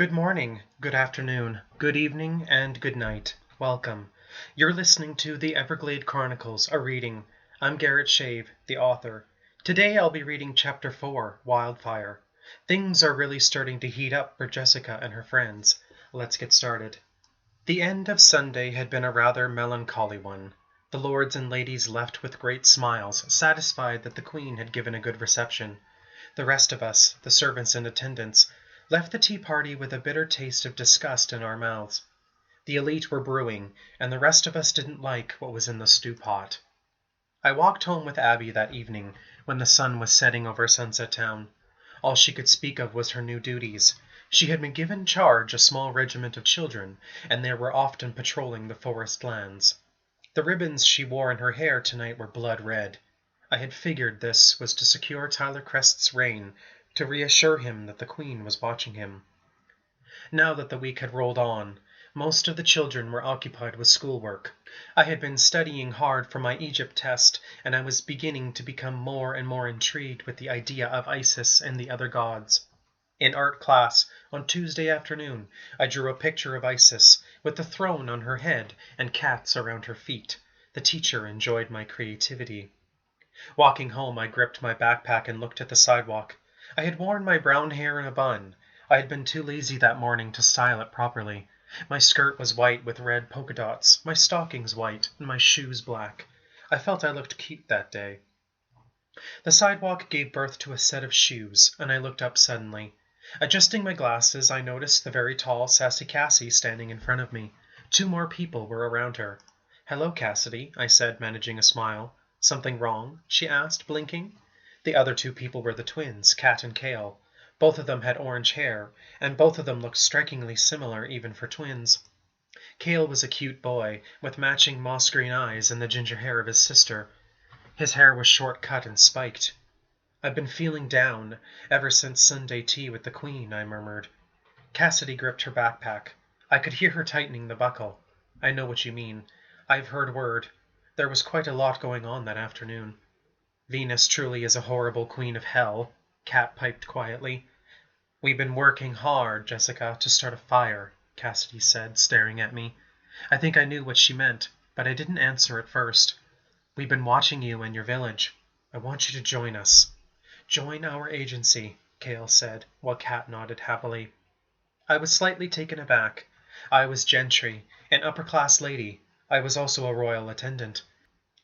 Good morning, good afternoon, good evening, and good night. Welcome. You're listening to the Everglade Chronicles, a reading. I'm Garrett Shave, the author. Today I'll be reading Chapter 4, Wildfire. Things are really starting to heat up for Jessica and her friends. Let's get started. The end of Sunday had been a rather melancholy one. The lords and ladies left with great smiles, satisfied that the Queen had given a good reception. The rest of us, the servants and attendants, left the tea party with a bitter taste of disgust in our mouths. The elite were brewing, and the rest of us didn't like what was in the stew pot. I walked home with Abby that evening, when the sun was setting over Sunset Town. All she could speak of was her new duties. She had been given charge a small regiment of children, and they were often patrolling the forest lands. The ribbons she wore in her hair tonight were blood red. I had figured this was to secure Tyler Crest's reign, to reassure him that the Queen was watching him. Now that the week had rolled on, most of the children were occupied with schoolwork. I had been studying hard for my Egypt test, and I was beginning to become more and more intrigued with the idea of Isis and the other gods. In art class, on Tuesday afternoon, I drew a picture of Isis, with the throne on her head and cats around her feet. The teacher enjoyed my creativity. Walking home, I gripped my backpack and looked at the sidewalk. I had worn my brown hair in a bun. I had been too lazy that morning to style it properly. My skirt was white with red polka dots, my stockings white, and my shoes black. I felt I looked cute that day. The sidewalk gave birth to a set of shoes, and I looked up suddenly. Adjusting my glasses, I noticed the very tall Sassy Cassie standing in front of me. Two more people were around her. "Hello, Cassidy," I said, managing a smile. "Something wrong?" she asked, blinking. The other two people were the twins, Kat and Kale. Both of them had orange hair, and both of them looked strikingly similar even for twins. Kale was a cute boy, with matching moss-green eyes and the ginger hair of his sister. His hair was short-cut and spiked. "I've been feeling down ever since Sunday tea with the Queen," I murmured. Cassidy gripped her backpack. I could hear her tightening the buckle. "I know what you mean. I've heard word. There was quite a lot going on that afternoon." "Venus truly is a horrible queen of hell," Kat piped quietly. "We've been working hard, Jessica, to start a fire," Cassidy said, staring at me. I think I knew what she meant, but I didn't answer at first. "We've been watching you and your village. I want you to join us." "Join our agency," Kale said, while Kat nodded happily. I was slightly taken aback. I was gentry, an upper-class lady. I was also a royal attendant.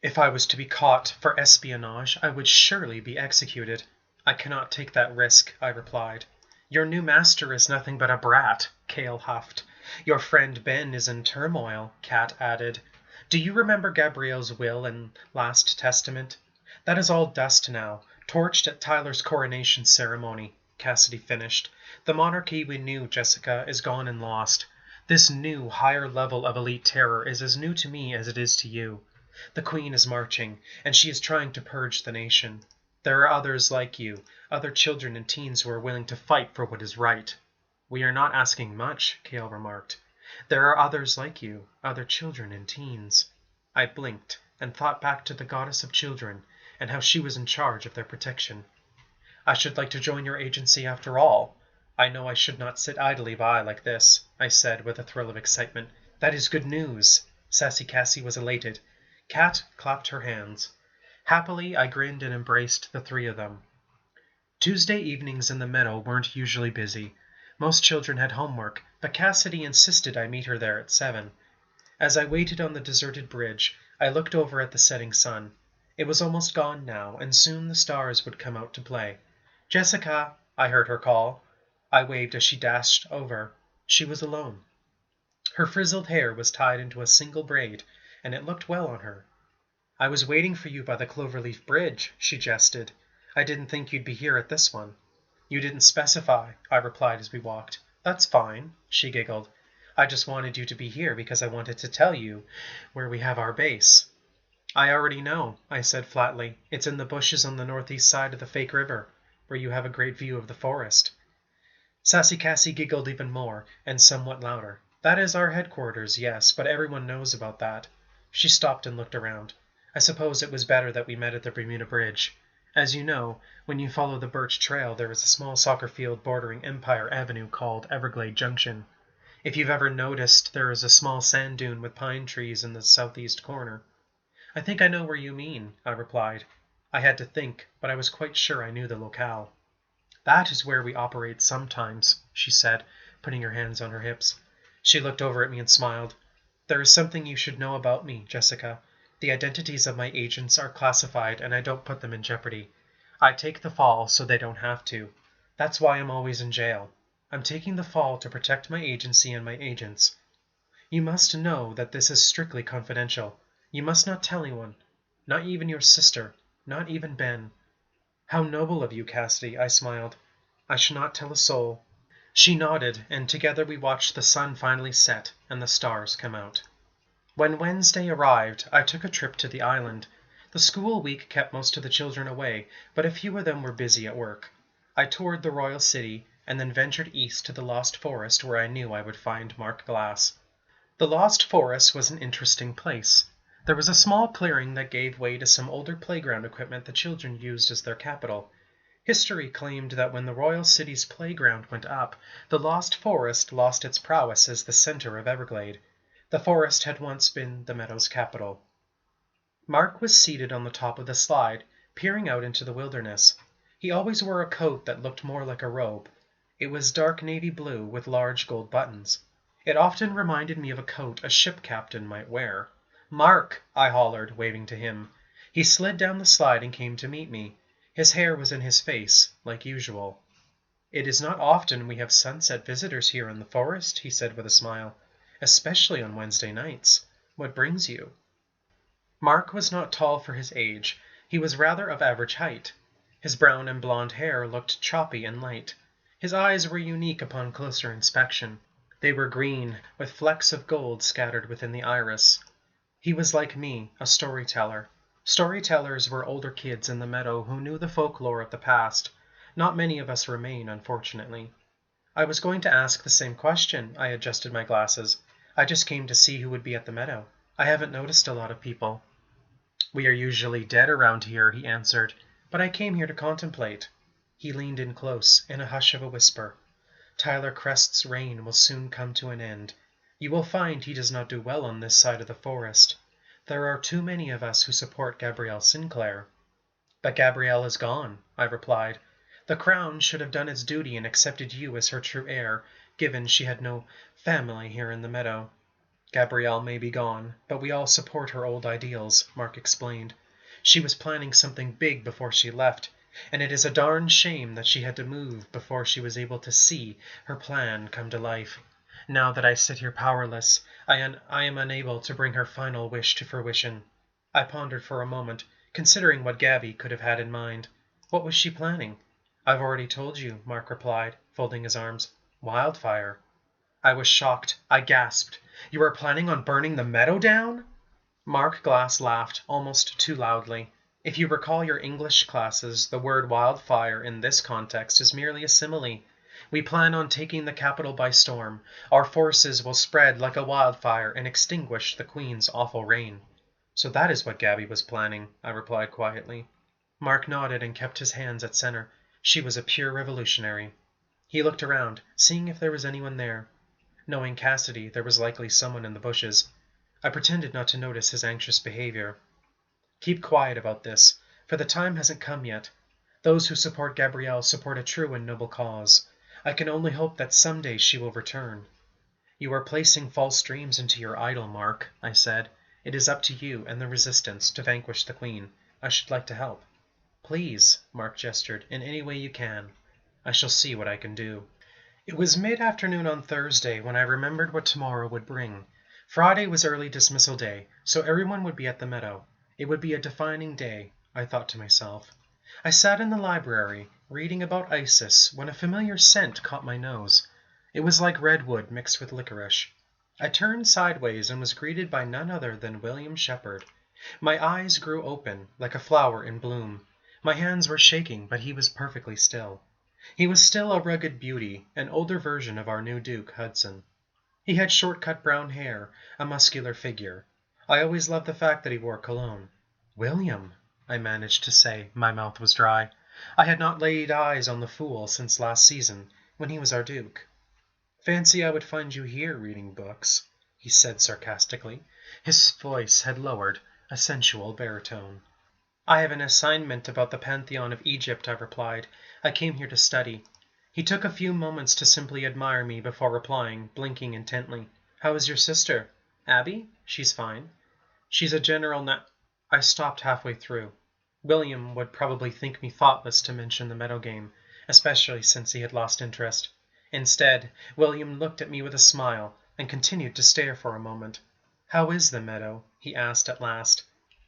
If I was to be caught for espionage, I would surely be executed. "I cannot take that risk," I replied. "Your new master is nothing but a brat," Kale huffed. "Your friend Ben is in turmoil," Kat added. "Do you remember Gabrielle's will and last testament? That is all dust now, torched at Tyler's coronation ceremony," Cassidy finished. "The monarchy we knew, Jessica, is gone and lost. This new, higher level of elite terror is as new to me as it is to you. The Queen is marching, and she is trying to purge the nation. There are others like you, other children and teens who are willing to fight for what is right." "We are not asking much," Kale remarked. "There are others like you, other children and teens." I blinked and thought back to the goddess of children and how she was in charge of their protection. "I should like to join your agency after all. I know I should not sit idly by like this," I said with a thrill of excitement. "That is good news." Sassy Cassie was elated. Kat clapped her hands. Happily, I grinned and embraced the three of them. Tuesday evenings in the meadow weren't usually busy. Most children had homework, but Cassidy insisted I meet her there at 7. As I waited on the deserted bridge, I looked over at the setting sun. It was almost gone now, and soon the stars would come out to play. "Jessica!" I heard her call. I waved as she dashed over. She was alone. Her frizzled hair was tied into a single braid, and it looked well on her. "I was waiting for you by the Cloverleaf Bridge," she jested. "I didn't think you'd be here at this one." "You didn't specify," I replied as we walked. "That's fine," she giggled. "I just wanted you to be here because I wanted to tell you where we have our base." "I already know," I said flatly. "It's in the bushes on the northeast side of the fake river, where you have a great view of the forest." Sassy Cassie giggled even more, and somewhat louder. "That is our headquarters, yes, but everyone knows about that." She stopped and looked around. "I suppose it was better that we met at the Bermuda Bridge." As you know, when you follow the Birch Trail, there is a small soccer field bordering Empire Avenue called Everglade Junction. If you've ever noticed, there is a small sand dune with pine trees in the southeast corner. I think I know where you mean, I replied. I had to think, but I was quite sure I knew the locale. That is where we operate sometimes, she said, putting her hands on her hips. She looked over at me and smiled. There is something you should know about me, Jessica. The identities of my agents are classified and I don't put them in jeopardy. I take the fall so they don't have to. That's why I'm always in jail. I'm taking the fall to protect my agency and my agents. You must know that this is strictly confidential. You must not tell anyone. Not even your sister. Not even Ben. How noble of you, Cassidy, I smiled. I shall not tell a soul. She nodded, and together we watched the sun finally set and the stars come out. When Wednesday arrived, I took a trip to the island. The school week kept most of the children away, but a few of them were busy at work. I toured the royal city, and then ventured east to the Lost Forest where I knew I would find Mark Glass. The Lost Forest was an interesting place. There was a small clearing that gave way to some older playground equipment the children used as their capital. History claimed that when the royal city's playground went up, the Lost Forest lost its prowess as the center of Everglade. The forest had once been the meadow's capital. Mark was seated on the top of the slide, peering out into the wilderness. He always wore a coat that looked more like a robe. It was dark navy blue with large gold buttons. It often reminded me of a coat a ship captain might wear. "Mark!" I hollered, waving to him. He slid down the slide and came to meet me. His hair was in his face, like usual. "It is not often we have sunset visitors here in the forest," he said with a smile. "Especially on Wednesday nights. What brings you?" Mark was not tall for his age. He was rather of average height. His brown and blonde hair looked choppy and light. His eyes were unique upon closer inspection. They were green, with flecks of gold scattered within the iris. He was like me, a storyteller. Storytellers were older kids in the meadow who knew the folklore of the past. Not many of us remain, unfortunately. I was going to ask the same question. I adjusted my glasses. I just came to see who would be at the meadow. I haven't noticed a lot of people. "We are usually dead around here," he answered, "but I came here to contemplate." He leaned in close, in a hush of a whisper. "Tyler Crest's reign will soon come to an end. You will find he does not do well on this side of the forest. There are too many of us who support Gabrielle Sinclair." "But Gabrielle is gone," I replied. "The crown should have done its duty and accepted you as her true heir, given she had no family here in the meadow." "Gabrielle may be gone, but we all support her old ideals," Mark explained. "She was planning something big before she left, and it is a darn shame that she had to move before she was able to see her plan come to life. Now that I sit here powerless, I am unable to bring her final wish to fruition." I pondered for a moment, considering what Gabby could have had in mind. What was she planning? "I've already told you," Mark replied, folding his arms. "Wildfire." I was shocked. I gasped. "You are planning on burning the meadow down?" Mark Glass laughed, almost too loudly. "If you recall your English classes, the word wildfire in this context is merely a simile. We plan on taking the capital by storm. Our forces will spread like a wildfire and extinguish the Queen's awful reign." "So that is what Gabby was planning," I replied quietly. Mark nodded and kept his hands at center. She was a pure revolutionary. He looked around, seeing if there was anyone there. Knowing Cassidy, there was likely someone in the bushes. I pretended not to notice his anxious behavior. "Keep quiet about this, for the time hasn't come yet. Those who support Gabrielle support a true and noble cause. I can only hope that someday she will return." "You are placing false dreams into your idol, Mark," I said. "It is up to you and the resistance to vanquish the Queen. I should like to help." "Please," Mark gestured, "in any way you can. I shall see what I can do." It was mid-afternoon on Thursday when I remembered what tomorrow would bring. Friday was early dismissal day, so everyone would be at the meadow. It would be a defining day, I thought to myself. I sat in the library, reading about Isis, when a familiar scent caught my nose. It was like redwood mixed with licorice. I turned sideways and was greeted by none other than William Shepherd. My eyes grew open, like a flower in bloom. My hands were shaking, but he was perfectly still. He was still a rugged beauty, an older version of our new Duke, Hudson. He had short-cut brown hair, a muscular figure. I always loved the fact that he wore cologne. "William!" I managed to say. My mouth was dry. I had not laid eyes on the fool since last season, when he was our duke. "Fancy I would find you here reading books," he said sarcastically. His voice had lowered, a sensual baritone. "I have an assignment about the pantheon of Egypt," I replied. "I came here to study." He took a few moments to simply admire me before replying, blinking intently. "How is your sister?" "Abby? She's fine. She's a general I stopped halfway through. William would probably think me thoughtless to mention the meadow game, especially since he had lost interest. Instead, William looked at me with a smile and continued to stare for a moment. "How is the meadow?" he asked at last.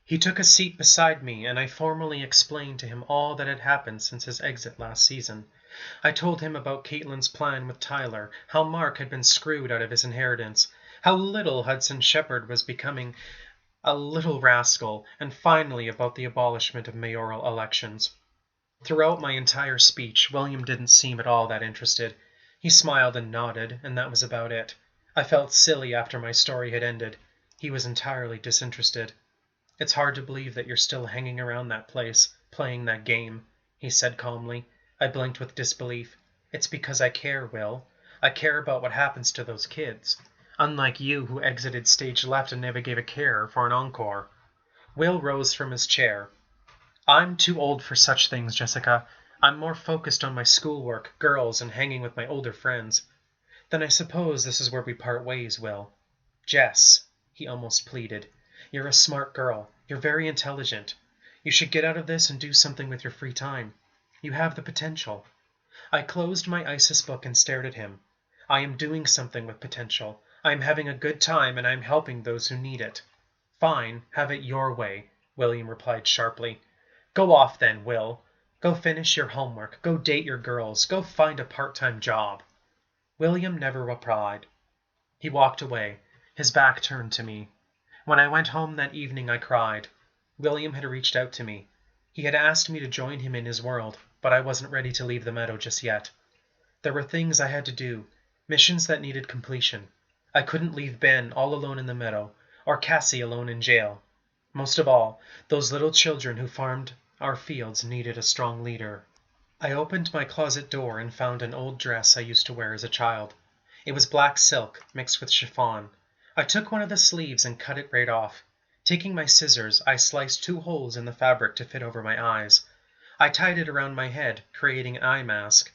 He took a seat beside me, and I formally explained to him all that had happened since his exit last season. I told him about Caitlin's plan with Tyler, how Mark had been screwed out of his inheritance, how little Hudson Shepherd was becoming a little rascal, and finally about the abolishment of mayoral elections. Throughout my entire speech, William didn't seem at all that interested. He smiled and nodded, and that was about it. I felt silly after my story had ended. He was entirely disinterested. "It's hard to believe that you're still hanging around that place, playing that game," he said calmly. I blinked with disbelief. "It's because I care, Will. I care about what happens to those kids. Unlike you, who exited stage left and never gave a care for an encore." Will rose from his chair. "I'm too old for such things, Jessica. I'm more focused on my schoolwork, girls, and hanging with my older friends." "Then I suppose this is where we part ways, Will." "Jess," he almost pleaded, "you're a smart girl. You're very intelligent. You should get out of this and do something with your free time. You have the potential." I closed my ISIS book and stared at him. "I am doing something with potential. I am having a good time, and I am helping those who need it." "Fine, have it your way," William replied sharply. "Go off then, Will. Go finish your homework. Go date your girls. Go find a part-time job." William never replied. He walked away, his back turned to me. When I went home that evening, I cried. William had reached out to me. He had asked me to join him in his world, but I wasn't ready to leave the meadow just yet. There were things I had to do, missions that needed completion. I couldn't leave Ben all alone in the meadow, or Cassie alone in jail. Most of all, those little children who farmed our fields needed a strong leader. I opened my closet door and found an old dress I used to wear as a child. It was black silk mixed with chiffon. I took one of the sleeves and cut it right off. Taking my scissors, I sliced 2 holes in the fabric to fit over my eyes. I tied it around my head, creating an eye mask.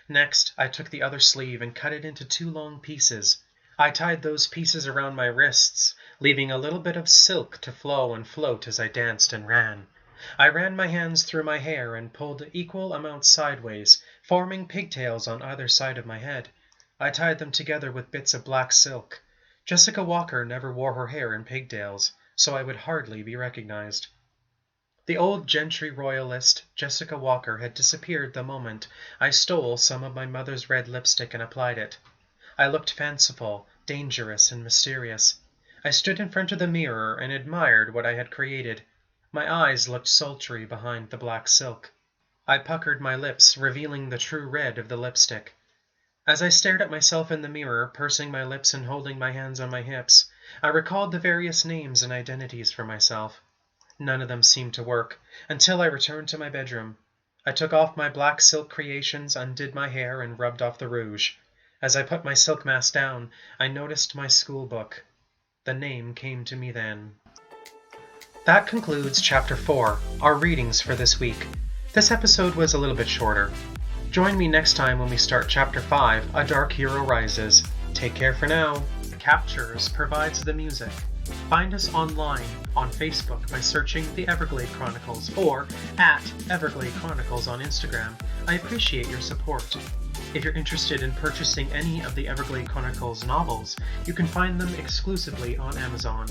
Next, I took the other sleeve and cut it into 2 long pieces. I tied those pieces around my wrists, leaving a little bit of silk to flow and float as I danced and ran. I ran my hands through my hair and pulled equal amounts sideways, forming pigtails on either side of my head. I tied them together with bits of black silk. Jessica Walker never wore her hair in pigtails, so I would hardly be recognized. The old gentry royalist Jessica Walker had disappeared the moment I stole some of my mother's red lipstick and applied it. I looked fanciful, dangerous, and mysterious. I stood in front of the mirror and admired what I had created. My eyes looked sultry behind the black silk. I puckered my lips, revealing the true red of the lipstick. As I stared at myself in the mirror, pursing my lips and holding my hands on my hips, I recalled the various names and identities for myself. None of them seemed to work, until I returned to my bedroom. I took off my black silk creations, undid my hair, and rubbed off the rouge. As I put my silk mask down, I noticed my school book. The name came to me then. That concludes Chapter 4, our readings for this week. This episode was a little bit shorter. Join me next time when we start Chapter 5, A Dark Hero Rises. Take care for now. Captures provides the music. Find us online on Facebook by searching The Everglade Chronicles or at Everglade Chronicles on Instagram. I appreciate your support. If you're interested in purchasing any of the Everglade Chronicles novels, you can find them exclusively on Amazon.